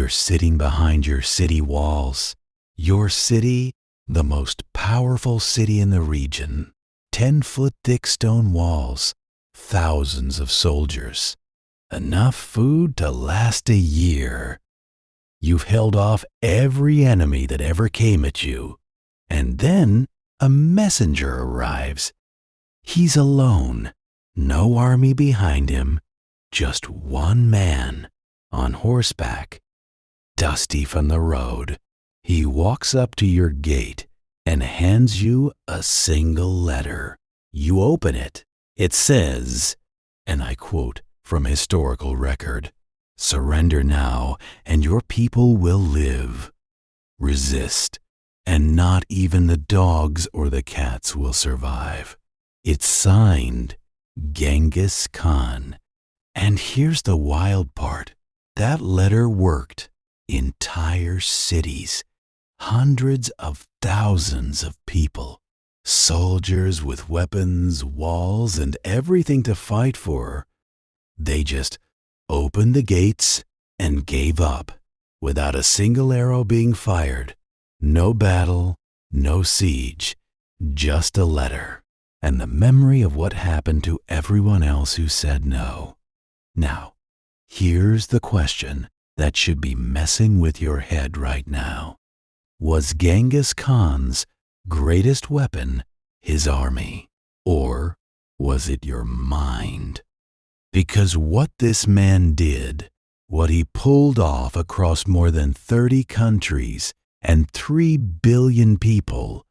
You're sitting behind your city walls. Your city, the most powerful city in the region. 10-foot thick stone walls, thousands of soldiers. Enough food to last a year. You've held off every enemy that ever came at you. And then a messenger arrives. He's alone, no army behind him, just one man on horseback, dusty from the road. He walks up to your gate and hands you a single letter. You open it. It says, and I quote from historical record, "Surrender now, and your people will live. Resist, and not even the dogs or the cats will survive." It's signed Genghis Khan. And here's the wild part. That letter worked. Entire cities, hundreds of thousands of people, soldiers with weapons, walls, and everything to fight for. They just opened the gates and gave up without a single arrow being fired. No battle, no siege, just a letter and the memory of what happened to everyone else who said no. Now, here's the question that should be messing with your head right now. Was Genghis Khan's greatest weapon his army, or was it your mind? Because what this man did, what he pulled off across more than 30 countries and 3 billion people,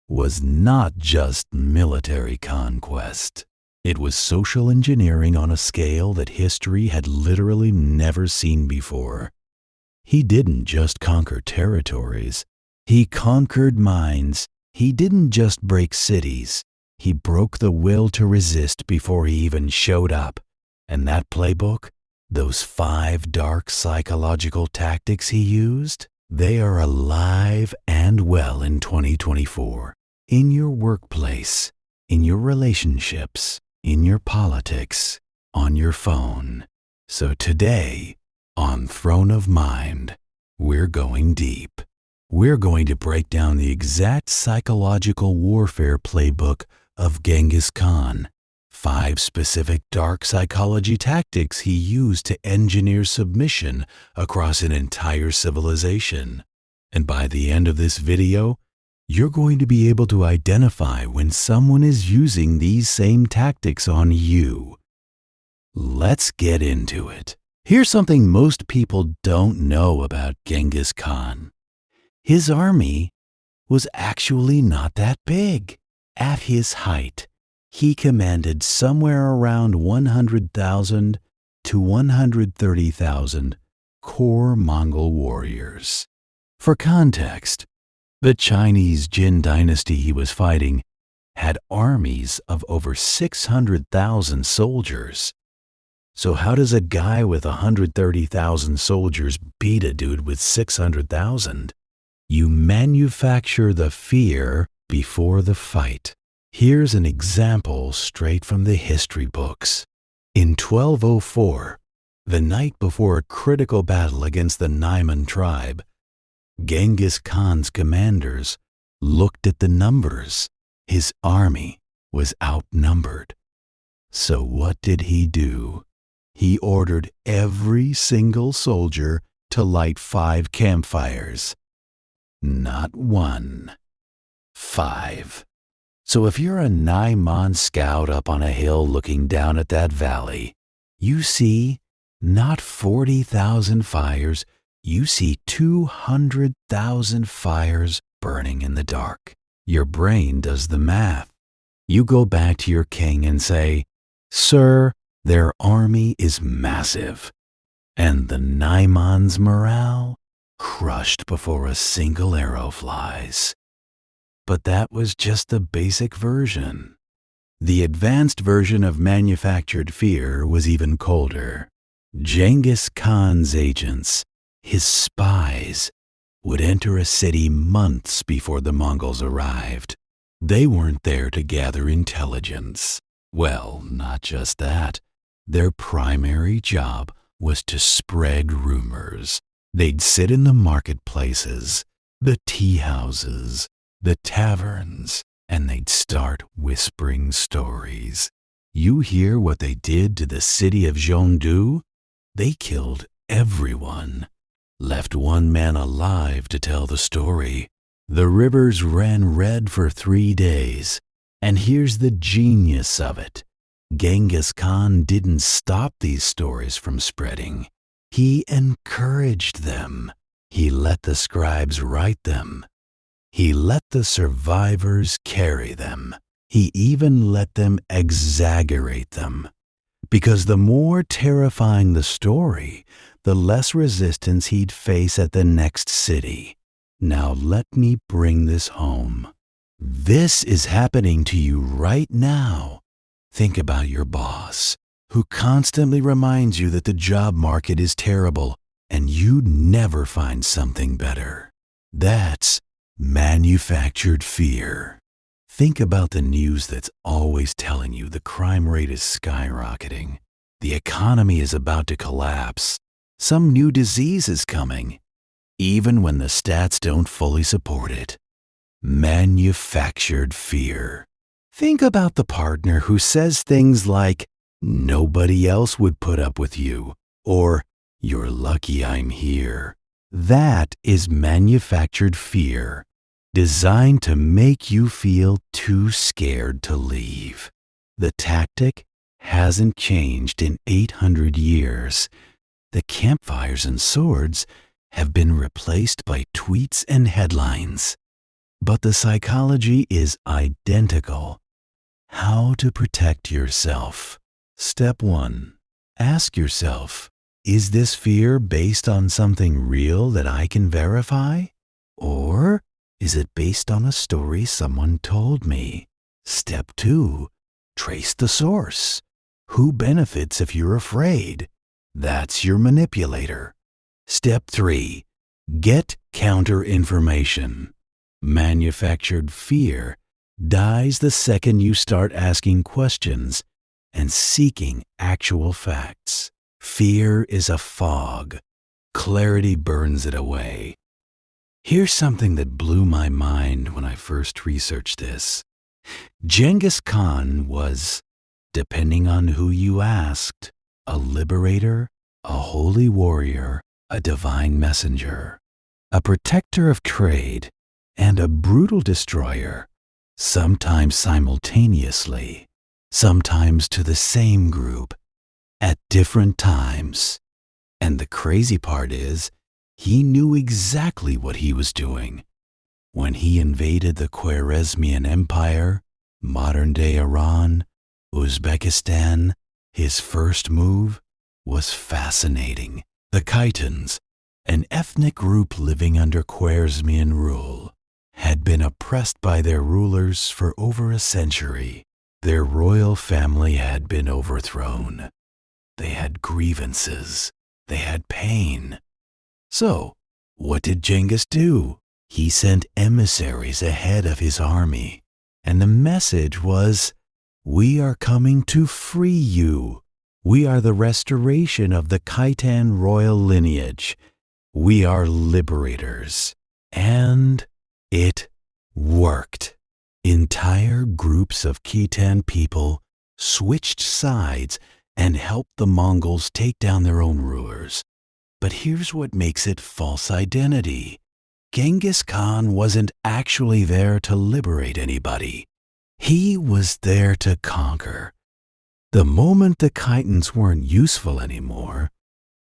was not just military conquest. It was social engineering on a scale that history had literally never seen before. He didn't just conquer territories. He conquered minds. He didn't just break cities. He broke the will to resist before he even showed up. And that playbook, those 5 dark psychological tactics he used, they are alive and well in 2024. In your workplace, in your relationships, in your politics, on your phone. So today, on Throne of Mind, we're going deep. We're going to break down the exact psychological warfare playbook of Genghis Khan. 5 specific dark psychology tactics he used to engineer submission across an entire civilization. And by the end of this video, you're going to be able to identify when someone is using these same tactics on you. Let's get into it. Here's something most people don't know about Genghis Khan. His army was actually not that big. At his height, he commanded somewhere around 100,000 to 130,000 core Mongol warriors. For context, the Chinese Jin dynasty he was fighting had armies of over 600,000 soldiers. So how does a guy with 130,000 soldiers beat a dude with 600,000? You manufacture the fear before the fight. Here's an example straight from the history books. In 1204, the night before a critical battle against the Naiman tribe, Genghis Khan's commanders looked at the numbers. His army was outnumbered. So what did he do? He ordered every single soldier to light 5 campfires. Not 1, 5. So if you're a Naiman scout up on a hill looking down at that valley, you see not 40,000 fires, you see 200,000 fires burning in the dark. Your brain does the math. You go back to your king and say, "Sir, their army is massive." And the Naiman's morale crushed before a single arrow flies. But that was just the basic version. The advanced version of manufactured fear was even colder. Genghis Khan's agents, his spies, would enter a city months before the Mongols arrived. They weren't there to gather intelligence. Well, not just that. Their primary job was to spread rumors. They'd sit in the marketplaces, the tea houses, the taverns, and they'd start whispering stories. You hear what they did to the city of Zhongdu? They killed everyone, left one man alive to tell the story. The rivers ran red for 3 days. And here's the genius of it. Genghis Khan didn't stop these stories from spreading. He encouraged them. He let the scribes write them. He let the survivors carry them. He even let them exaggerate them. Because the more terrifying the story, the less resistance he'd face at the next city. Now let me bring this home. This is happening to you right now. Think about your boss, who constantly reminds you that the job market is terrible and you'd never find something better. That's manufactured fear. Think about the news that's always telling you the crime rate is skyrocketing, the economy is about to collapse, some new disease is coming, even when the stats don't fully support it. Manufactured fear. Think about the partner who says things like, "Nobody else would put up with you," or "You're lucky I'm here." That is manufactured fear, designed to make you feel too scared to leave. The tactic hasn't changed in 800 years. The campfires and swords have been replaced by tweets and headlines. But the psychology is identical. How to protect yourself. Step 1. Ask yourself, is this fear based on something real that I can verify? Or is it based on a story someone told me? Step 2. Trace the source. Who benefits if you're afraid? That's your manipulator. Step 3. Get counter information. Manufactured fear dies the second you start asking questions and seeking actual facts. Fear is a fog. Clarity burns it away. Here's something that blew my mind when I first researched this. Genghis Khan was, depending on who you asked, a liberator, a holy warrior, a divine messenger, a protector of trade, and a brutal destroyer, sometimes simultaneously, sometimes to the same group, at different times. And the crazy part is, he knew exactly what he was doing. When he invaded the Khwarezmian Empire, modern-day Iran, Uzbekistan, his first move was fascinating. The Khitans, an ethnic group living under Khwarezmian rule, had been oppressed by their rulers for over a century. Their royal family had been overthrown. They had grievances. They had pain. So, what did Genghis do? He sent emissaries ahead of his army, and the message was, "We are coming to free you. We are the restoration of the Khitan royal lineage. We are liberators." And it worked. Entire groups of Khitan people switched sides and helped the Mongols take down their own rulers. But here's what makes it false identity. Genghis Khan wasn't actually there to liberate anybody. He was there to conquer. The moment the Khitans weren't useful anymore,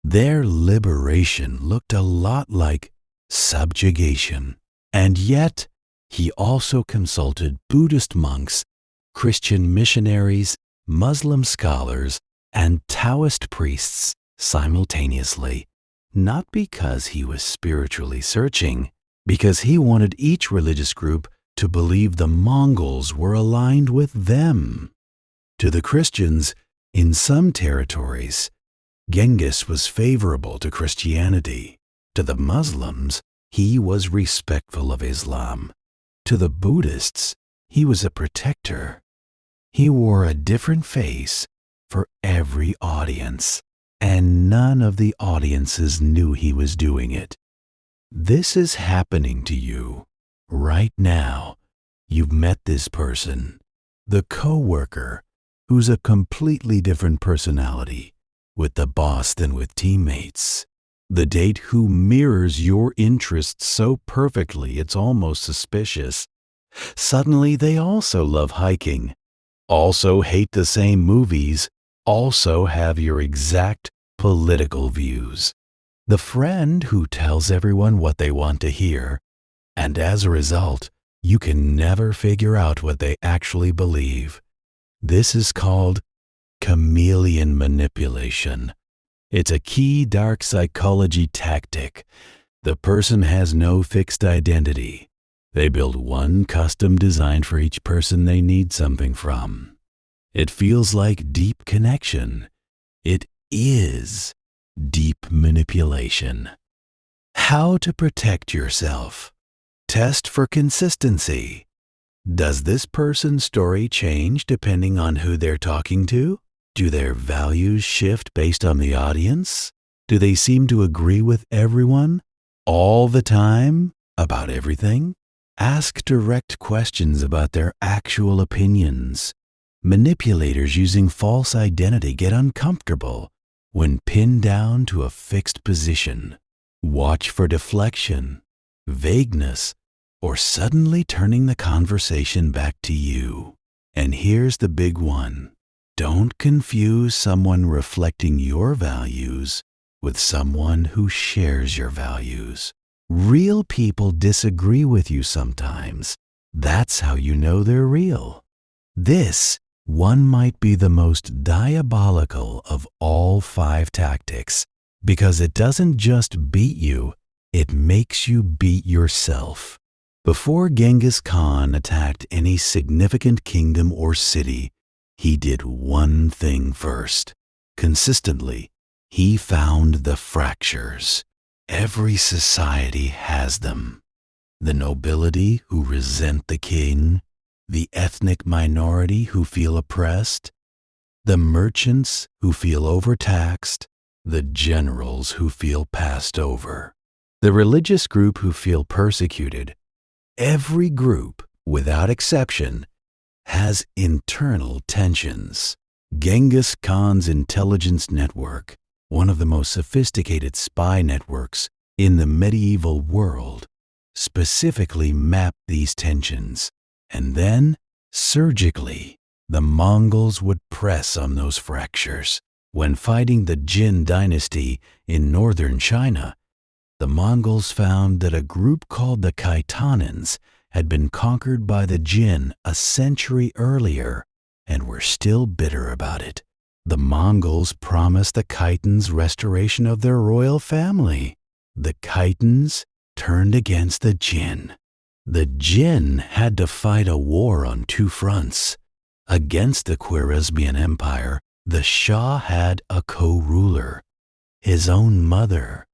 their liberation looked a lot like subjugation. And yet, he also consulted Buddhist monks, Christian missionaries, Muslim scholars, and Taoist priests simultaneously, not because he was spiritually searching, because he wanted each religious group to believe the Mongols were aligned with them. To the Christians, in some territories, Genghis was favorable to Christianity. To the Muslims, he was respectful of Islam. To the Buddhists, he was a protector. He wore a different face for every audience. and none of the audiences knew he was doing it. This is happening to you right now. You've met this person, the coworker, who's a completely different personality with the boss than with teammates. The date who mirrors your interests so perfectly it's almost suspicious. Suddenly they also love hiking, also hate the same movies, also have your exact political views. The friend who tells everyone what they want to hear, and as a result, you can never figure out what they actually believe. This is called chameleon manipulation. It's a key dark psychology tactic. The person has no fixed identity. They build one custom design for each person they need something from. It feels like deep connection. It is deep manipulation. How to protect yourself. Test for consistency. Does this person's story change depending on who they're talking to? Do their values shift based on the audience? Do they seem to agree with everyone all the time about everything? Ask direct questions about their actual opinions. Manipulators using false identity get uncomfortable when pinned down to a fixed position. Watch for deflection, vagueness, or suddenly turning the conversation back to you. And here's the big one. Don't confuse someone reflecting your values with someone who shares your values. Real people disagree with you sometimes. That's how you know they're real. This one might be the most diabolical of all 5 tactics because it doesn't just beat you, it makes you beat yourself. Before Genghis Khan attacked any significant kingdom or city, he did one thing first. Consistently, he found the fractures. Every society has them. The nobility who resent the king, the ethnic minority who feel oppressed, the merchants who feel overtaxed, the generals who feel passed over, the religious group who feel persecuted. Every group, without exception, has internal tensions. Genghis Khan's intelligence network, one of the most sophisticated spy networks in the medieval world, specifically mapped these tensions. And then, surgically, the Mongols would press on those fractures. When fighting the Jin dynasty in northern China, the Mongols found that a group called the Khitans had been conquered by the Jin a century earlier and were still bitter about it. The Mongols promised the Khitans restoration of their royal family. The Khitans turned against the Jin. The Jin had to fight a war on 2 fronts. Against the Khwarezmian Empire, the Shah had a co-ruler, his own mother.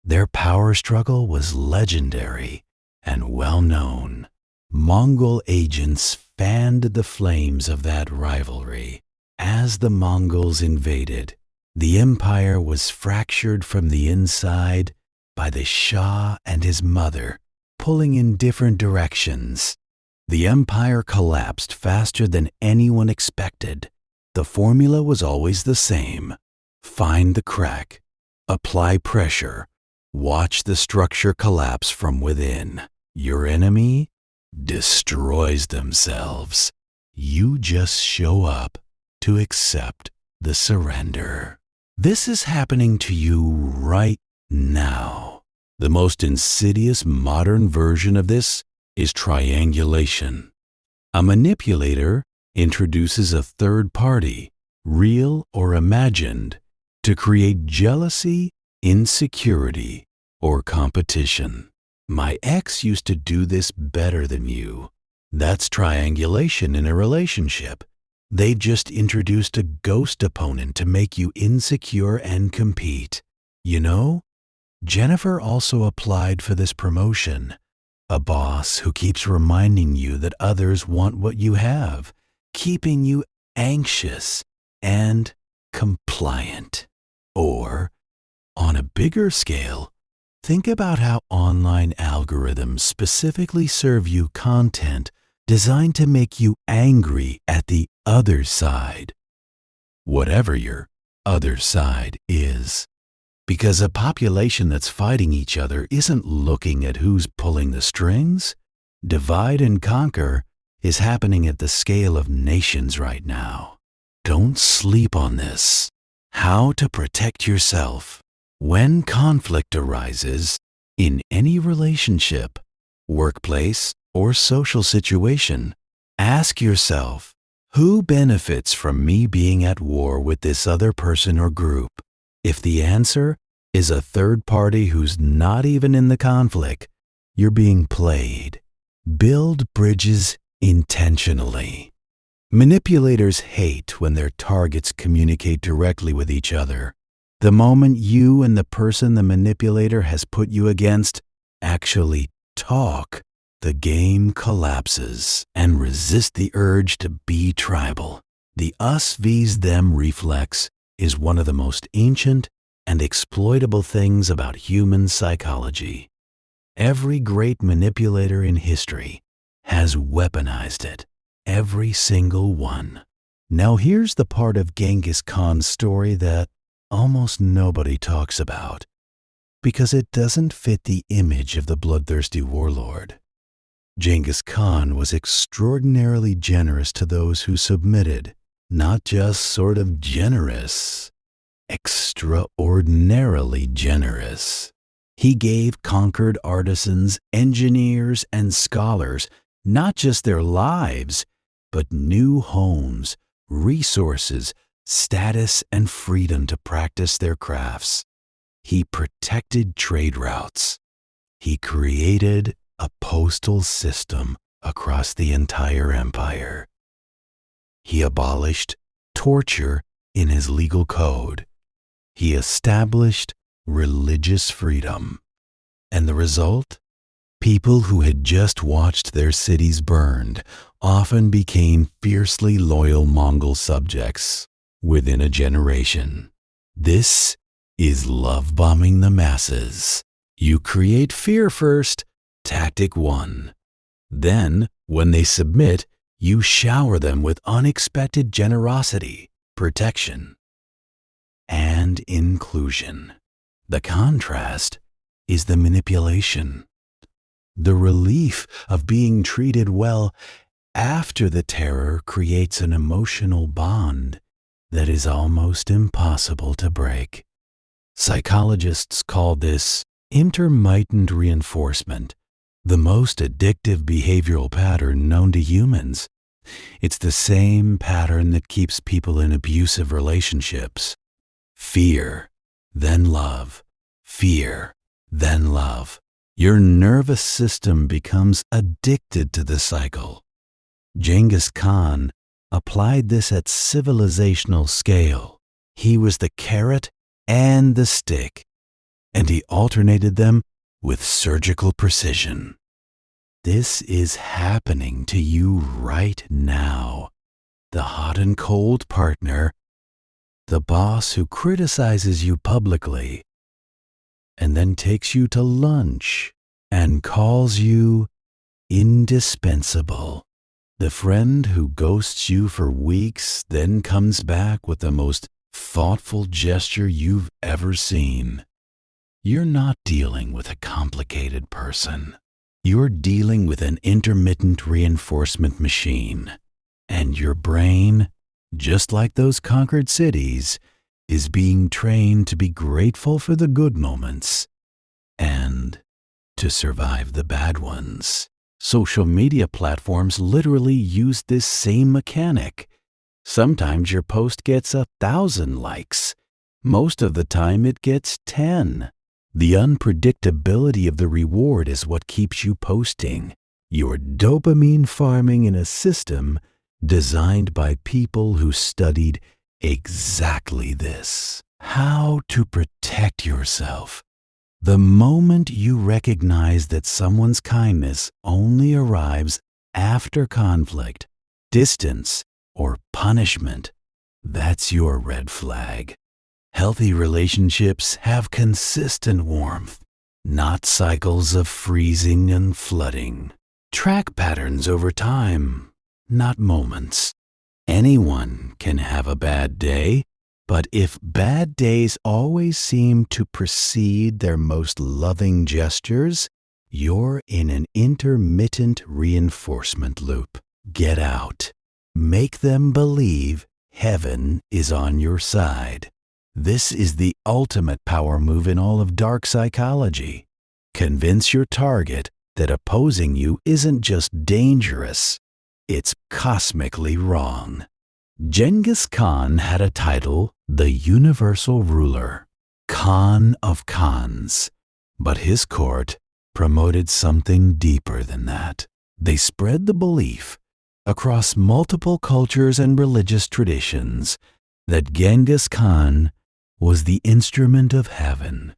Their power struggle was legendary and well known. Mongol agents fanned the flames of that rivalry. As the Mongols invaded, the empire was fractured from the inside by the Shah and his mother pulling in different directions. The empire collapsed faster than anyone expected. The formula was always the same. Find the crack, apply pressure, watch the structure collapse from within. Your enemy destroys themselves. You just show up to accept the surrender. This is happening to you right now. The most insidious modern version of this is triangulation. A manipulator introduces a third party, real or imagined, to create jealousy, insecurity, or competition. My ex used to do this better than you. That's triangulation in a relationship. They've just introduced a ghost opponent to make you insecure and compete. You know, Jennifer also applied for this promotion. A boss who keeps reminding you that others want what you have, keeping you anxious and compliant. Or, on a bigger scale, think about how online algorithms specifically serve you content designed to make you angry at the other side, whatever your other side is. Because a population that's fighting each other isn't looking at who's pulling the strings. Divide and conquer is happening at the scale of nations right now. Don't sleep on this. How to protect yourself. When conflict arises in any relationship, workplace, or social situation, ask yourself, who benefits from me being at war with this other person or group? If the answer is a third party who's not even in the conflict, you're being played. Build bridges intentionally. Manipulators hate when their targets communicate directly with each other. The moment you and the person the manipulator has put you against actually talk, the game collapses. And resist the urge to be tribal. The us vs them reflex is one of the most ancient and exploitable things about human psychology. Every great manipulator in history has weaponized it. Every single one. Now here's the part of Genghis Khan's story that almost nobody talks about, because it doesn't fit the image of the bloodthirsty warlord. Genghis Khan was extraordinarily generous to those who submitted, not just sort of generous, extraordinarily generous. He gave conquered artisans, engineers, and scholars not just their lives, but new homes, resources, status, and freedom to practice their crafts. He protected trade routes. He created a postal system across the entire empire. He abolished torture in his legal code. He established religious freedom. And the result? People who had just watched their cities burned often became fiercely loyal Mongol subjects within a generation. This is love bombing the masses. You create fear first, tactic 1. Then, when they submit, you shower them with unexpected generosity, protection, and inclusion. The contrast is the manipulation. The relief of being treated well after the terror creates an emotional bond that is almost impossible to break. Psychologists call this intermittent reinforcement, the most addictive behavioral pattern known to humans. It's the same pattern that keeps people in abusive relationships. Fear, then love. Fear, then love. Your nervous system becomes addicted to the cycle. Genghis Khan applied this at civilizational scale. He was the carrot and the stick, and he alternated them with surgical precision. This is happening to you right now. The hot and cold partner, the boss who criticizes you publicly, and then takes you to lunch and calls you indispensable. The friend who ghosts you for weeks then comes back with the most thoughtful gesture you've ever seen. You're not dealing with a complicated person. You're dealing with an intermittent reinforcement machine. And your brain, just like those conquered cities, is being trained to be grateful for the good moments and to survive the bad ones. Social media platforms literally use this same mechanic. Sometimes your post gets 1,000 likes. Most of the time it gets 10. The unpredictability of the reward is what keeps you posting. You're dopamine farming in a system designed by people who studied exactly this. How to protect yourself. The moment you recognize that someone's kindness only arrives after conflict, distance, or punishment, that's your red flag. Healthy relationships have consistent warmth, not cycles of freezing and flooding. Track patterns over time, not moments. Anyone can have a bad day, but if bad days always seem to precede their most loving gestures, you're in an intermittent reinforcement loop. Get out. Make them believe heaven is on your side. This is the ultimate power move in all of dark psychology. Convince your target that opposing you isn't just dangerous, it's cosmically wrong. Genghis Khan had a title, the Universal Ruler, Khan of Khans, but his court promoted something deeper than that. They spread the belief across multiple cultures and religious traditions that Genghis Khan was the instrument of heaven,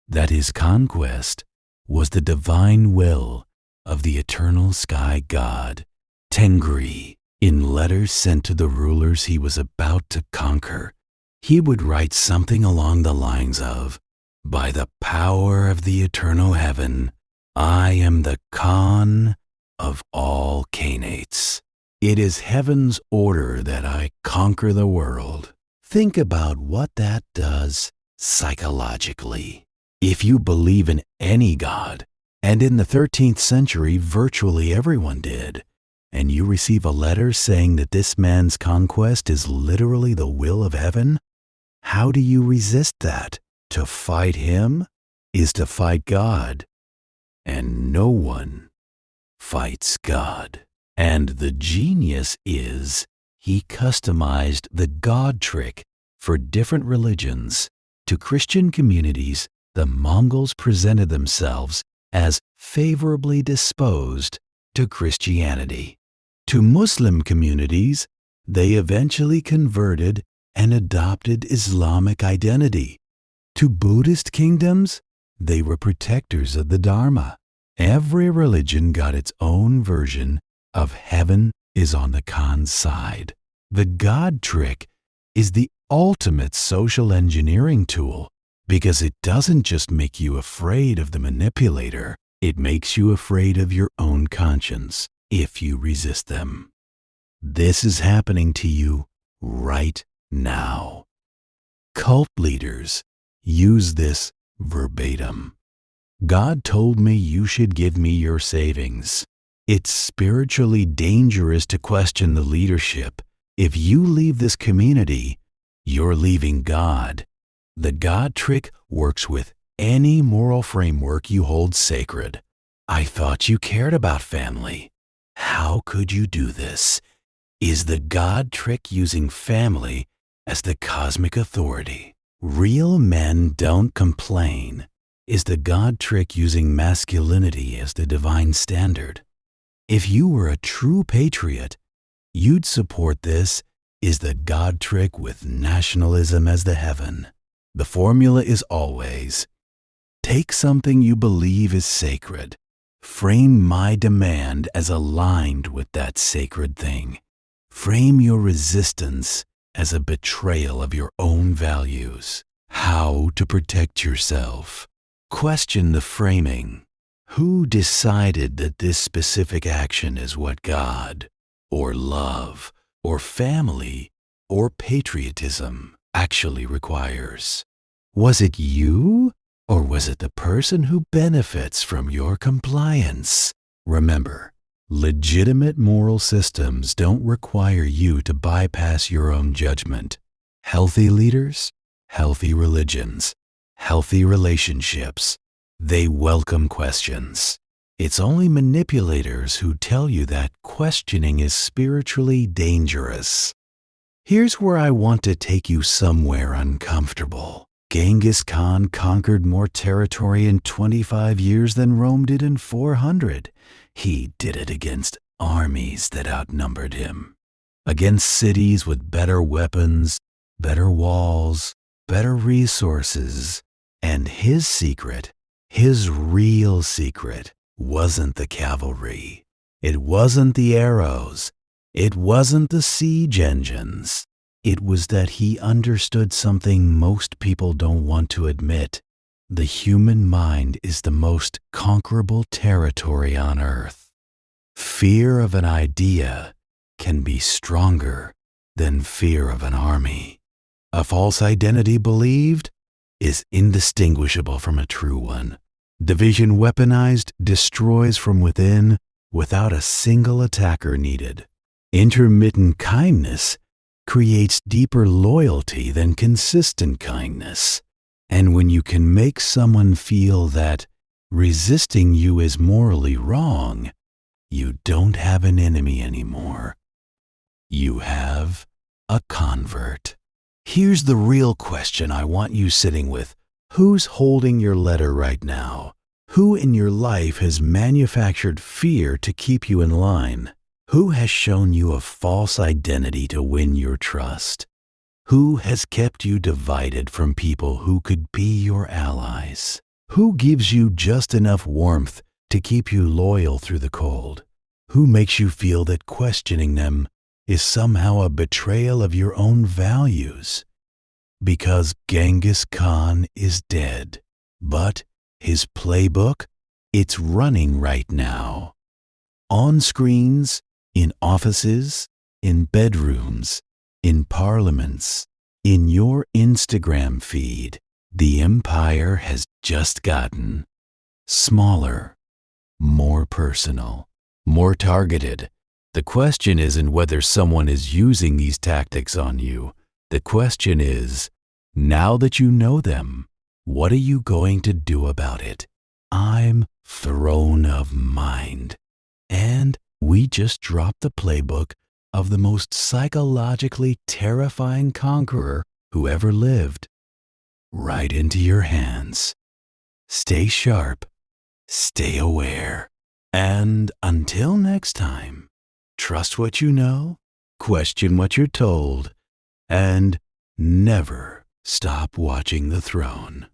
that his conquest was the divine will of the eternal sky god, Tengri. In letters sent to the rulers he was about to conquer, he would write something along the lines of, "By the power of the eternal heaven, I am the Khan of all Khanates. It is heaven's order that I conquer the world." Think about what that does psychologically. If you believe in any god, and in the 13th century virtually everyone did, and you receive a letter saying that this man's conquest is literally the will of heaven, how do you resist that? To fight him is to fight God, and no one fights God. And the genius is he customized the God trick for different religions. To Christian communities, the Mongols presented themselves as favorably disposed to Christianity. To Muslim communities, they eventually converted and adopted Islamic identity. To Buddhist kingdoms, they were protectors of the Dharma. Every religion got its own version of heaven is on the Khan's side. The God trick is the ultimate social engineering tool because it doesn't just make you afraid of the manipulator, it makes you afraid of your own conscience if you resist them. This is happening to you right now. Cult leaders use this verbatim. God told me you should give me your savings. It's spiritually dangerous to question the leadership. If you leave this community, you're leaving God. The God trick works with any moral framework you hold sacred. I thought you cared about family. How could you do this? Is the God trick using family as the cosmic authority? Real men don't complain. Is the God trick using masculinity as the divine standard? If you were a true patriot, you'd support this is the God trick with nationalism as the heaven. The formula is always, take something you believe is sacred, frame my demand as aligned with that sacred thing. Frame your resistance as a betrayal of your own values. How to protect yourself. Question the framing. Who decided that this specific action is what God, or love, or family, or patriotism actually requires? Was it you, or was it the person who benefits from your compliance? Remember, legitimate moral systems don't require you to bypass your own judgment. Healthy leaders, healthy religions, healthy relationships, they welcome questions. It's only manipulators who tell you that questioning is spiritually dangerous. Here's where I want to take you somewhere uncomfortable. Genghis Khan conquered more territory in 25 years than Rome did in 400. He did it against armies that outnumbered him, against cities with better weapons, better walls, better resources. And his secret, his real secret, wasn't the cavalry. It wasn't the arrows. It wasn't the siege engines. It was that he understood something most people don't want to admit. The human mind is the most conquerable territory on earth. Fear of an idea can be stronger than fear of an army. A false identity believed is indistinguishable from a true one. Division weaponized destroys from within without a single attacker needed. Intermittent kindness creates deeper loyalty than consistent kindness. And when you can make someone feel that resisting you is morally wrong, you don't have an enemy anymore. You have a convert. Here's the real question I want you sitting with. Who's holding your letter right now? Who in your life has manufactured fear to keep you in line? Who has shown you a false identity to win your trust? Who has kept you divided from people who could be your allies? Who gives you just enough warmth to keep you loyal through the cold? Who makes you feel that questioning them is somehow a betrayal of your own values? Because Genghis Khan is dead, but his playbook, it's running right now. On screens, in offices, in bedrooms, in parliaments, in your Instagram feed, the empire has just gotten smaller, more personal, more targeted. The question isn't whether someone is using these tactics on you. The question is, now that you know them, what are you going to do about it? I'm throne of mind. And we just dropped the playbook of the most psychologically terrifying conqueror who ever lived right into your hands. Stay sharp, stay aware, and until next time, trust what you know, question what you're told, and never stop watching the throne.